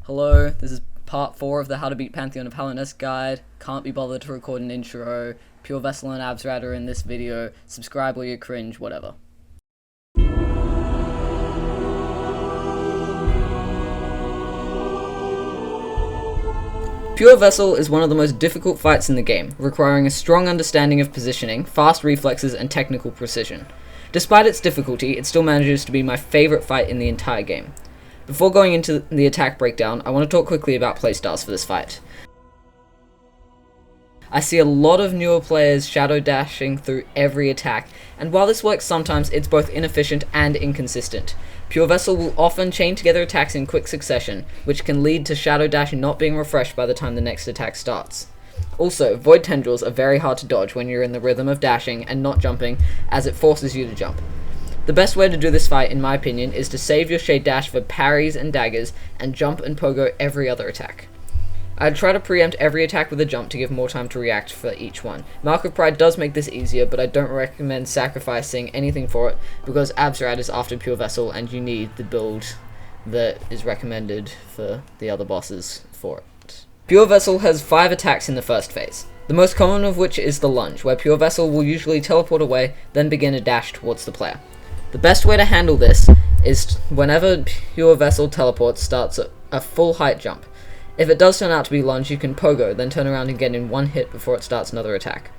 Hello, this is part 4 of the How to Beat Pantheon of Hallownest guide. Can't be bothered to record an intro. Pure Vessel and Absrad are in this video. Subscribe or you cringe, whatever. Pure Vessel is one of the most difficult fights in the game, requiring a strong understanding of positioning, fast reflexes, and technical precision. Despite its difficulty, it still manages to be my favourite fight in the entire game. Before going into the attack breakdown, I want to talk quickly about playstyles for this fight. I see a lot of newer players shadow dashing through every attack, and while this works sometimes, it's both inefficient and inconsistent. Pure Vessel will often chain together attacks in quick succession, which can lead to shadow dash not being refreshed by the time the next attack starts. Also, void tendrils are very hard to dodge when you're in the rhythm of dashing and not jumping, as it forces you to jump. The best way to do this fight, in my opinion, is to save your shade dash for parries and daggers, and jump and pogo every other attack. I'd try to preempt every attack with a jump to give more time to react for each one. Mark of Pride does make this easier, but I don't recommend sacrificing anything for it, because Absrad is after Pure Vessel, and you need the build that is recommended for the other bosses for it. Pure Vessel has 5 attacks in the first phase, the most common of which is the lunge, where Pure Vessel will usually teleport away, then begin a dash towards the player. The best way to handle this is whenever Pure Vessel teleports starts a full height jump. If it does turn out to be lunge, you can pogo, then turn around and get in one hit before it starts another attack.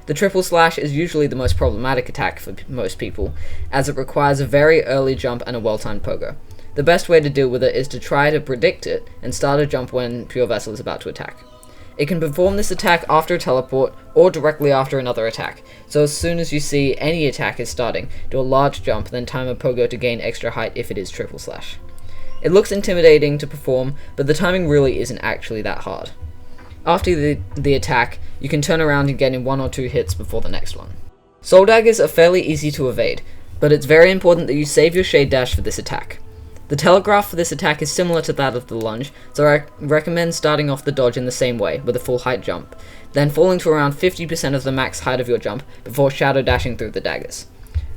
The triple slash is usually the most problematic attack for most people, as it requires a very early jump and a well-timed pogo. The best way to deal with it is to try to predict it and start a jump when Pure Vessel is about to attack. It can perform this attack after a teleport or directly after another attack, so as soon as you see any attack is starting, do a large jump, then time a pogo to gain extra height if it is triple slash. It looks intimidating to perform, but the timing really isn't actually that hard. After the attack, you can turn around and get in 1 or 2 hits before the next one. Soul daggers are fairly easy to evade, but it's very important that you save your shade dash for this attack. The telegraph for this attack is similar to that of the lunge, so I recommend starting off the dodge in the same way, with a full height jump, then falling to around 50% of the max height of your jump before shadow dashing through the daggers.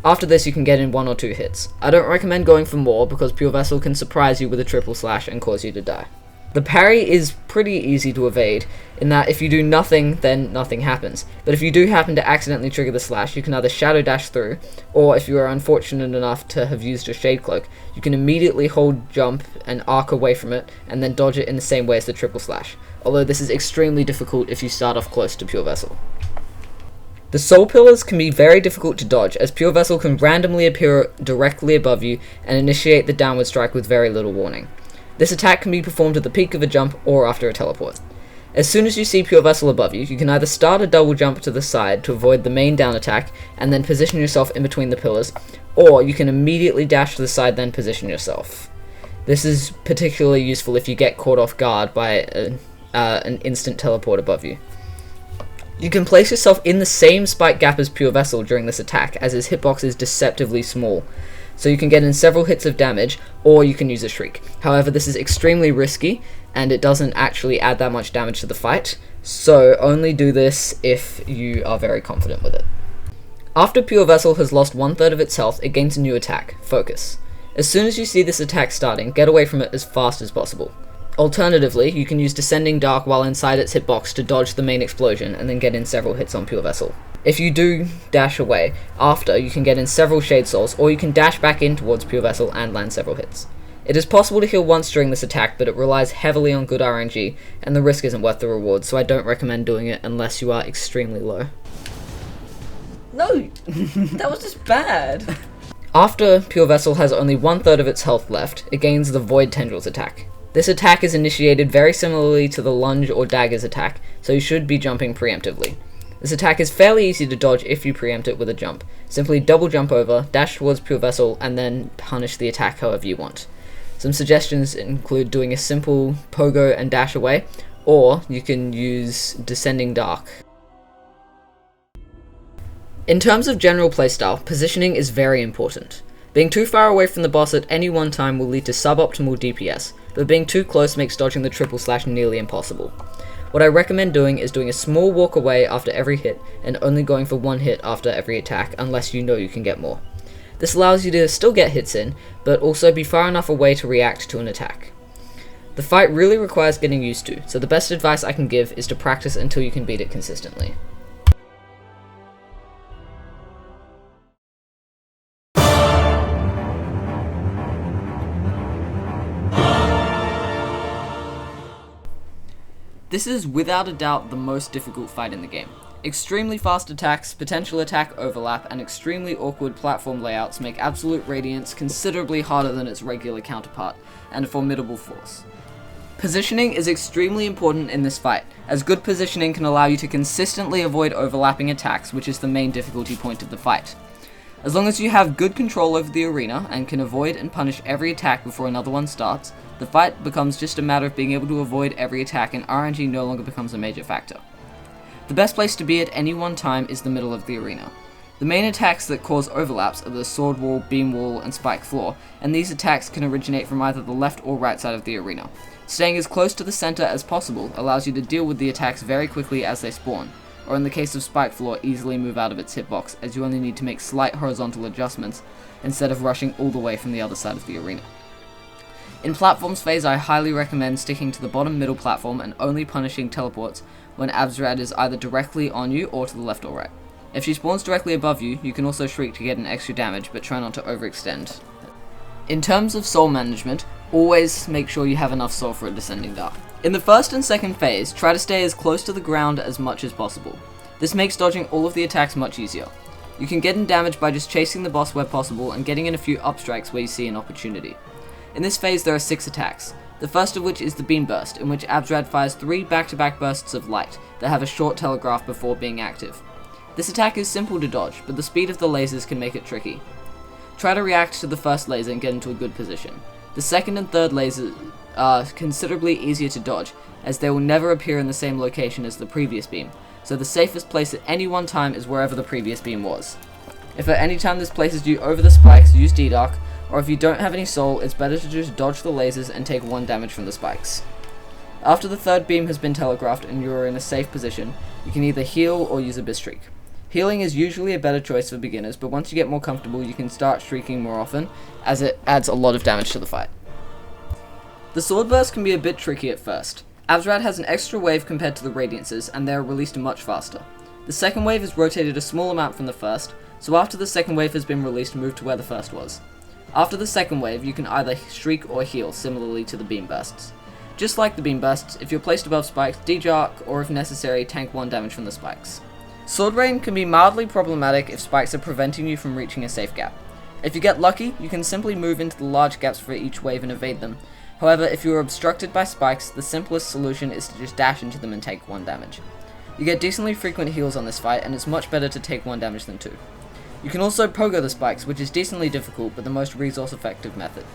After this you can get in 1 or 2 hits. I don't recommend going for more because Pure Vessel can surprise you with a triple slash and cause you to die. The parry is pretty easy to evade, in that if you do nothing, then nothing happens. But if you do happen to accidentally trigger the slash, you can either shadow dash through, or if you are unfortunate enough to have used a shade cloak, you can immediately hold jump and arc away from it, and then dodge it in the same way as the triple slash, although this is extremely difficult if you start off close to Pure Vessel. The soul pillars can be very difficult to dodge, as Pure Vessel can randomly appear directly above you and initiate the downward strike with very little warning. This attack can be performed at the peak of a jump or after a teleport. As soon as you see Pure Vessel above you, you can either start a double jump to the side to avoid the main down attack and then position yourself in between the pillars, or you can immediately dash to the side then position yourself. This is particularly useful if you get caught off guard by an instant teleport above you. You can place yourself in the same spike gap as Pure Vessel during this attack, as his hitbox is deceptively small, so you can get in several hits of damage, or you can use a shriek. However, this is extremely risky, and it doesn't actually add that much damage to the fight, so only do this if you are very confident with it. After Pure Vessel has lost 1/3 of its health, it gains a new attack, Focus. As soon as you see this attack starting, get away from it as fast as possible. Alternatively, you can use Descending Dark while inside its hitbox to dodge the main explosion and then get in several hits on Pure Vessel. If you do dash away after, you can get in several Shade Souls, or you can dash back in towards Pure Vessel and land several hits. It is possible to heal once during this attack, but it relies heavily on good RNG, and the risk isn't worth the reward, so I don't recommend doing it unless you are extremely low. No, that was just bad. After Pure Vessel has only 1/3 of its health left, it gains the Void Tendrils attack. This attack is initiated very similarly to the lunge or daggers attack, so you should be jumping preemptively. This attack is fairly easy to dodge if you preempt it with a jump. Simply double jump over, dash towards Pure Vessel, and then punish the attack however you want. Some suggestions include doing a simple pogo and dash away, or you can use Descending Dark. In terms of general playstyle, positioning is very important. Being too far away from the boss at any one time will lead to suboptimal DPS, but being too close makes dodging the triple slash nearly impossible. What I recommend doing is doing a small walk away after every hit, and only going for 1 hit after every attack, unless you know you can get more. This allows you to still get hits in, but also be far enough away to react to an attack. The fight really requires getting used to, so the best advice I can give is to practice until you can beat it consistently. This is without a doubt the most difficult fight in the game. Extremely fast attacks, potential attack overlap, and extremely awkward platform layouts make Absolute Radiance considerably harder than its regular counterpart, and a formidable force. Positioning is extremely important in this fight, as good positioning can allow you to consistently avoid overlapping attacks, which is the main difficulty point of the fight. As long as you have good control over the arena, and can avoid and punish every attack before another one starts, the fight becomes just a matter of being able to avoid every attack, and RNG no longer becomes a major factor. The best place to be at any one time is the middle of the arena. The main attacks that cause overlaps are the sword wall, beam wall, and spike floor, and these attacks can originate from either the left or right side of the arena. Staying as close to the center as possible allows you to deal with the attacks very quickly as they spawn, or in the case of spike floor, easily move out of its hitbox, as you only need to make slight horizontal adjustments instead of rushing all the way from the other side of the arena. In platforms phase, I highly recommend sticking to the bottom middle platform and only punishing teleports when Absrad is either directly on you or to the left or right. If she spawns directly above you, you can also shriek to get an extra damage, but try not to overextend. In terms of soul management, always make sure you have enough soul for a descending dart. In the first and second phase, try to stay as close to the ground as much as possible. This makes dodging all of the attacks much easier. You can get in damage by just chasing the boss where possible and getting in a few upstrikes where you see an opportunity. In this phase there are 6 attacks, the first of which is the Beam Burst, in which Absrad fires 3 back-to-back bursts of light that have a short telegraph before being active. This attack is simple to dodge, but the speed of the lasers can make it tricky. Try to react to the first laser and get into a good position. The second and third lasers are considerably easier to dodge, as they will never appear in the same location as the previous beam, so the safest place at any one time is wherever the previous beam was. If at any time this places you over the spikes, use D-Dark, or if you don't have any soul, it's better to just dodge the lasers and take 1 damage from the spikes. After the third beam has been telegraphed and you are in a safe position, you can either heal or use Abyss Streak. Healing is usually a better choice for beginners, but once you get more comfortable you can start streaking more often, as it adds a lot of damage to the fight. The Sword Burst can be a bit tricky at first. Absrad has an extra wave compared to the Radiances, and they are released much faster. The second wave is rotated a small amount from the first, so after the second wave has been released, move to where the first was. After the second wave, you can either shriek or heal, similarly to the Beam Bursts. Just like the Beam Bursts, if you're placed above spikes, D-Dark, or if necessary, tank 1 damage from the spikes. Sword Rain can be mildly problematic if spikes are preventing you from reaching a safe gap. If you get lucky, you can simply move into the large gaps for each wave and evade them. However, if you are obstructed by spikes, the simplest solution is to just dash into them and take 1 damage. You get decently frequent heals on this fight, and it's much better to take 1 damage than 2. You can also pogo the spikes, which is decently difficult but the most resource effective method.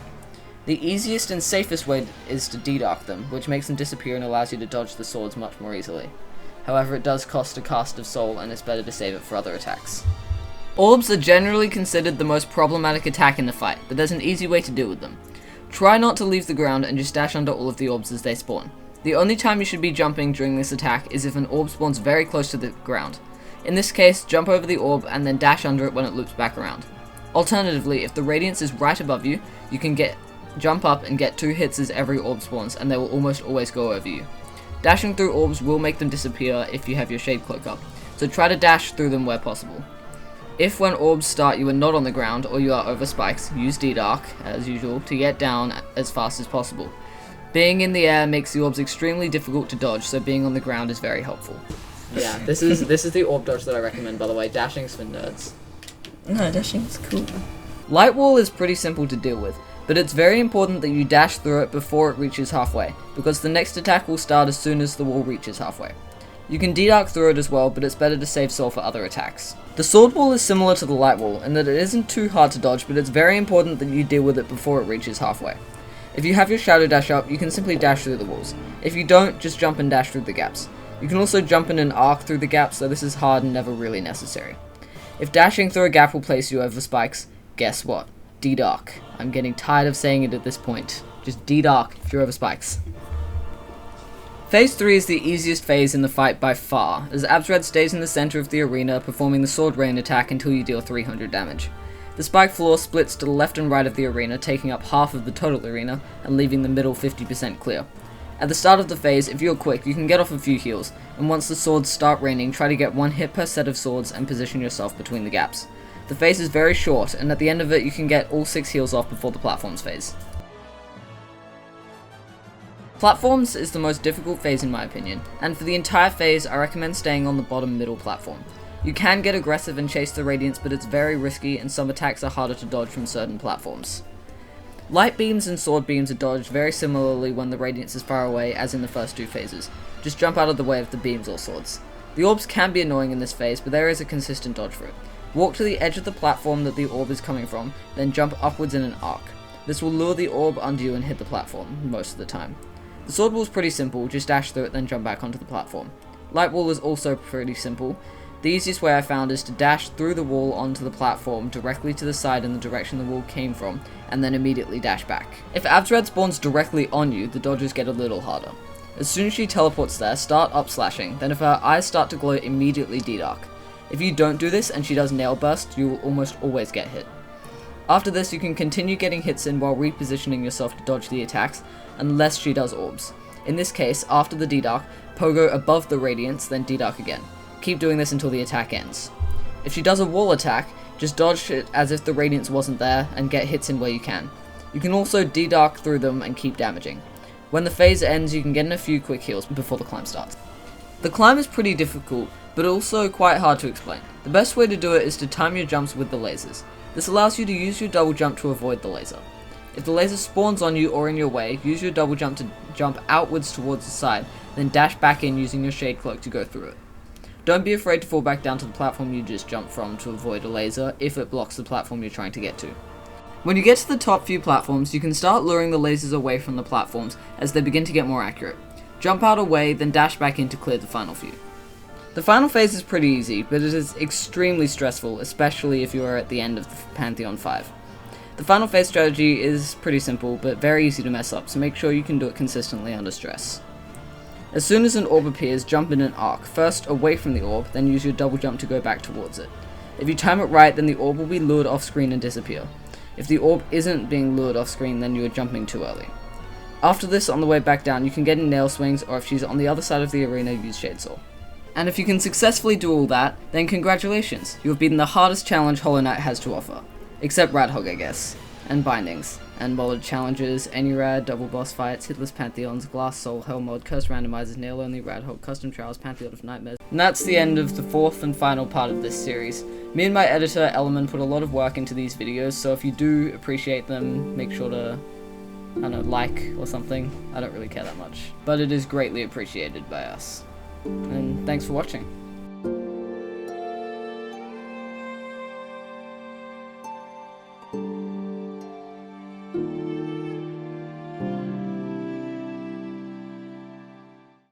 The easiest and safest way is to D-Dark them, which makes them disappear and allows you to dodge the swords much more easily. However, it does cost a cast of soul and it's better to save it for other attacks. Orbs are generally considered the most problematic attack in the fight, but there's an easy way to deal with them. Try not to leave the ground and just dash under all of the orbs as they spawn. The only time you should be jumping during this attack is if an orb spawns very close to the ground. In this case, jump over the orb and then dash under it when it loops back around. Alternatively, if the radiance is right above you, you can jump up and get 2 hits as every orb spawns, and they will almost always go over you. Dashing through orbs will make them disappear if you have your shade cloak up, so try to dash through them where possible. If when orbs start you are not on the ground or you are over spikes, use D-Dark, as usual, to get down as fast as possible. Being in the air makes the orbs extremely difficult to dodge, so being on the ground is very helpful. Yeah, this is the orb dodge that I recommend, by the way. Dashing's for nerds. No, dashing's cool. Light Wall is pretty simple to deal with, but it's very important that you dash through it before it reaches halfway, because the next attack will start as soon as the wall reaches halfway. You can D-Dark through it as well, but it's better to save soul for other attacks. The Sword Wall is similar to the Light Wall, in that it isn't too hard to dodge, but it's very important that you deal with it before it reaches halfway. If you have your Shadow Dash up, you can simply dash through the walls. If you don't, just jump and dash through the gaps. You can also jump in an arc through the gaps, so this is hard and never really necessary. If dashing through a gap will place you over spikes, guess what? D-Dark. I'm getting tired of saying it at this point. Just D-Dark if you're over spikes. Phase 3 is the easiest phase in the fight by far, as Absrad stays in the center of the arena performing the Sword Rain attack until you deal 300 damage. The spike floor splits to the left and right of the arena, taking up half of the total arena and leaving the middle 50% clear. At the start of the phase, if you're quick, you can get off a few heals, and once the swords start raining, try to get 1 hit per set of swords and position yourself between the gaps. The phase is very short, and at the end of it you can get all 6 heals off before the platforms phase. Platforms is the most difficult phase in my opinion, and for the entire phase I recommend staying on the bottom middle platform. You can get aggressive and chase the radiance, but it's very risky and some attacks are harder to dodge from certain platforms. Light beams and sword beams are dodged very similarly when the radiance is far away as in the first 2 phases. Just jump out of the way of the beams or swords. The orbs can be annoying in this phase, but there is a consistent dodge for it. Walk to the edge of the platform that the orb is coming from, then jump upwards in an arc. This will lure the orb under you and hit the platform, most of the time. The sword wall is pretty simple, just dash through it then jump back onto the platform. Light wall is also pretty simple. The easiest way I found is to dash through the wall onto the platform directly to the side in the direction the wall came from, and then immediately dash back. If Absrad spawns directly on you, the dodges get a little harder. As soon as she teleports there, start up slashing, then if her eyes start to glow, immediately D-Dark. If you don't do this and she does nail burst, you will almost always get hit. After this, you can continue getting hits in while repositioning yourself to dodge the attacks, unless she does orbs. In this case, after the D-Dark, pogo above the radiance, then D-Dark again. Keep doing this until the attack ends. If she does a wall attack, just dodge it as if the radiance wasn't there and get hits in where you can. You can also D-Dark through them and keep damaging. When the phase ends, you can get in a few quick heals before the climb starts. The climb is pretty difficult, but also quite hard to explain. The best way to do it is to time your jumps with the lasers. This allows you to use your double jump to avoid the laser. If the laser spawns on you or in your way, use your double jump to jump outwards towards the side, then dash back in using your shade cloak to go through it. Don't be afraid to fall back down to the platform you just jumped from to avoid a laser if it blocks the platform you're trying to get to. When you get to the top few platforms, you can start luring the lasers away from the platforms as they begin to get more accurate. Jump out away, then dash back in to clear the final few. The final phase is pretty easy, but it is extremely stressful, especially if you are at the end of the Pantheon 5. The final phase strategy is pretty simple, but very easy to mess up, so make sure you can do it consistently under stress. As soon as an orb appears, jump in an arc, first away from the orb, then use your double jump to go back towards it. If you time it right, then the orb will be lured off screen and disappear. If the orb isn't being lured off screen, then you are jumping too early. After this, on the way back down, you can get in nail swings, or if she's on the other side of the arena, use Shade Soul. And if you can successfully do all that, then congratulations, you have beaten the hardest challenge Hollow Knight has to offer. Except Radhog, I guess. And Bindings. And modded challenges, Any-Rad, double boss fights, hitless Pantheons, Glass Soul, Hell Mod, Curse Randomizers, Nail Only, Radhog, Custom Trials, Pantheon of Nightmares. And that's the end of the 4th and final part of this series. Me and my editor, Ellerman, put a lot of work into these videos, so if you do appreciate them, make sure to, I don't know, like or something. I don't really care that much. But it is greatly appreciated by us. And thanks for watching.